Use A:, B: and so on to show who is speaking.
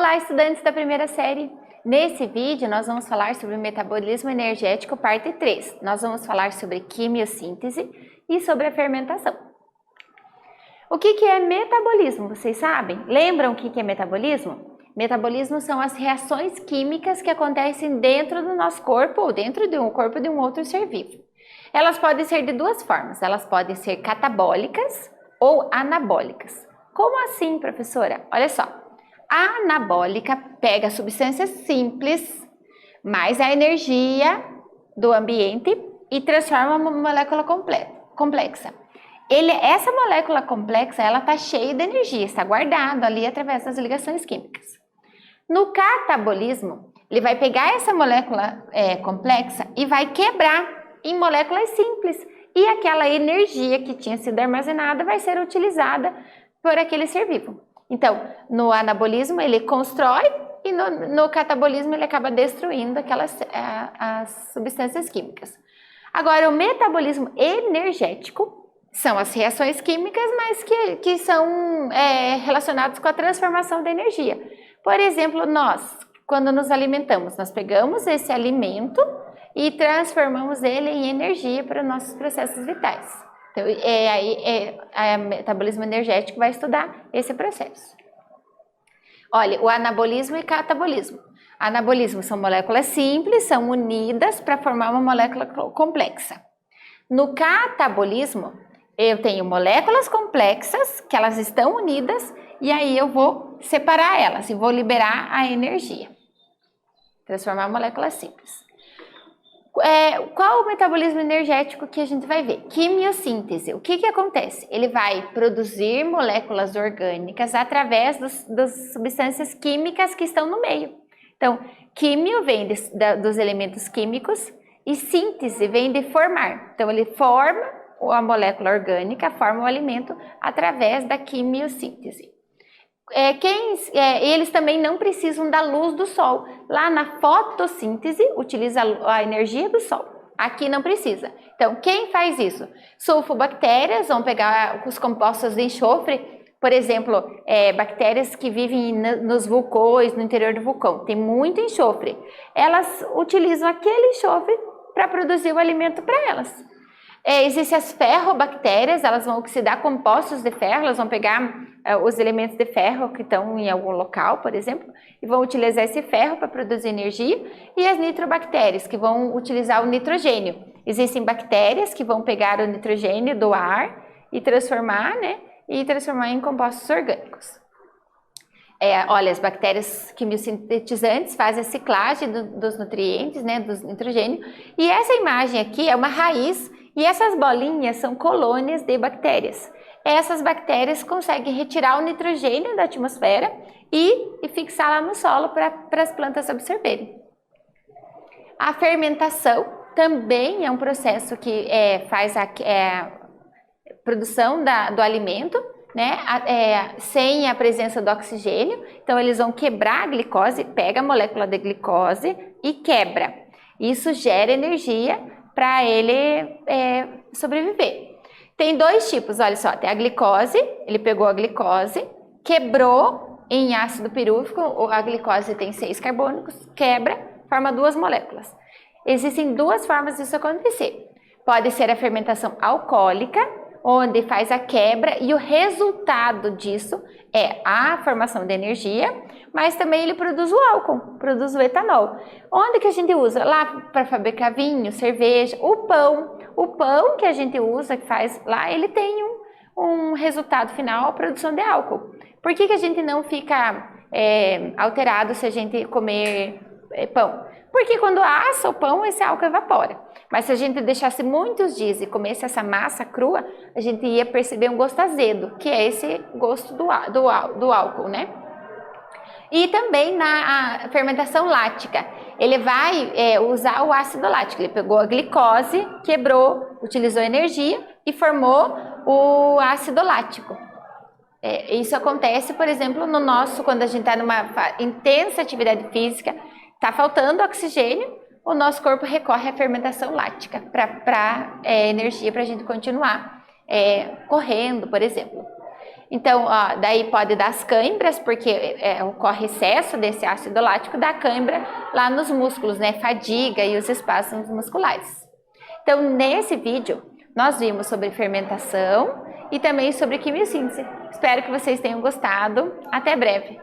A: Olá, estudantes da primeira série! Nesse vídeo, nós vamos falar sobre o metabolismo energético, parte 3. Nós vamos falar sobre quimiossíntese e sobre a fermentação. O que é metabolismo? Vocês sabem? Lembram o que é metabolismo? Metabolismo são as reações químicas que acontecem dentro do nosso corpo ou dentro do corpo de um outro ser vivo. Elas podem ser de duas formas. Elas podem ser catabólicas ou anabólicas. Como assim, professora? Olha só. A anabólica pega substâncias simples, mais a energia do ambiente e transforma uma molécula complexa. Essa molécula complexa, ela está cheia de energia, está guardada ali através das ligações químicas. No catabolismo, ele vai pegar essa molécula complexa e vai quebrar em moléculas simples. E aquela energia que tinha sido armazenada vai ser utilizada por aquele ser vivo. Então, no anabolismo ele constrói e no catabolismo ele acaba destruindo as substâncias químicas. Agora, o metabolismo energético são as reações químicas, mas que são relacionadas com a transformação da energia. Por exemplo, nós, quando nos alimentamos, nós pegamos esse alimento e transformamos ele em energia para os nossos processos vitais. Então, o metabolismo energético vai estudar esse processo. Olha, o anabolismo e catabolismo. Anabolismo são moléculas simples, são unidas para formar uma molécula complexa. No catabolismo, eu tenho moléculas complexas, que elas estão unidas, e aí eu vou separar elas e vou liberar a energia. Transformar moléculas simples. Qual o metabolismo energético que a gente vai ver? Quimiossíntese. O que acontece? Ele vai produzir moléculas orgânicas através das substâncias químicas que estão no meio. Então, químio vem dos elementos químicos e síntese vem de formar. Então, ele forma a molécula orgânica, forma o alimento através da quimiossíntese. Eles também não precisam da luz do sol. Lá na fotossíntese, utiliza a energia do sol. Aqui não precisa. Então, quem faz isso? Sulfobactérias vão pegar os compostos de enxofre, por exemplo, bactérias que vivem nos vulcões, no interior do vulcão. Tem muito enxofre. Elas utilizam aquele enxofre para produzir o alimento para elas. Existem as ferrobactérias, elas vão oxidar compostos de ferro, elas vão pegar os elementos de ferro que estão em algum local, por exemplo, e vão utilizar esse ferro para produzir energia, e as nitrobactérias, que vão utilizar o nitrogênio. Existem bactérias que vão pegar o nitrogênio do ar e transformar em compostos orgânicos. Olha, as bactérias quimiosintetizantes fazem a ciclagem dos nutrientes, do nitrogênio, e essa imagem aqui é uma raiz. E essas bolinhas são colônias de bactérias. Essas bactérias conseguem retirar o nitrogênio da atmosfera e fixar lá no solo para as plantas absorverem. A fermentação também é um processo que faz a produção do alimento, sem a presença do oxigênio. Então, eles vão quebrar a glicose, pega a molécula de glicose e quebra. Isso gera energia para ele sobreviver. Tem dois tipos, olha só, tem a glicose, ele pegou a glicose, quebrou em ácido pirúvico, a glicose tem 6 carbônicos, quebra, forma 2 moléculas. Existem duas formas disso acontecer. Pode ser a fermentação alcoólica, onde faz a quebra e o resultado disso é a formação de energia, mas também ele produz o álcool, produz o etanol. Onde que a gente usa? Lá para fabricar vinho, cerveja, o pão. O pão que a gente usa, que faz lá, ele tem um resultado final, a produção de álcool. Por que a gente não fica alterado se a gente comer pão? Porque quando assa o pão, esse álcool evapora. Mas se a gente deixasse muitos dias e comesse essa massa crua, a gente ia perceber um gosto azedo, que é esse gosto do álcool, né? E também na fermentação lática, ele vai usar o ácido lático. Ele pegou a glicose, quebrou, utilizou energia e formou o ácido lático. Isso acontece, por exemplo, quando a gente está numa intensa atividade física, está faltando oxigênio, o nosso corpo recorre à fermentação lática para energia, para a gente continuar correndo, por exemplo. Então, ó, daí pode dar as cãibras, porque ocorre excesso desse ácido lático, dá cãibra lá nos músculos, né? Fadiga e os espasmos musculares. Então, nesse vídeo, nós vimos sobre fermentação e também sobre quimiossíntese. Espero que vocês tenham gostado. Até breve!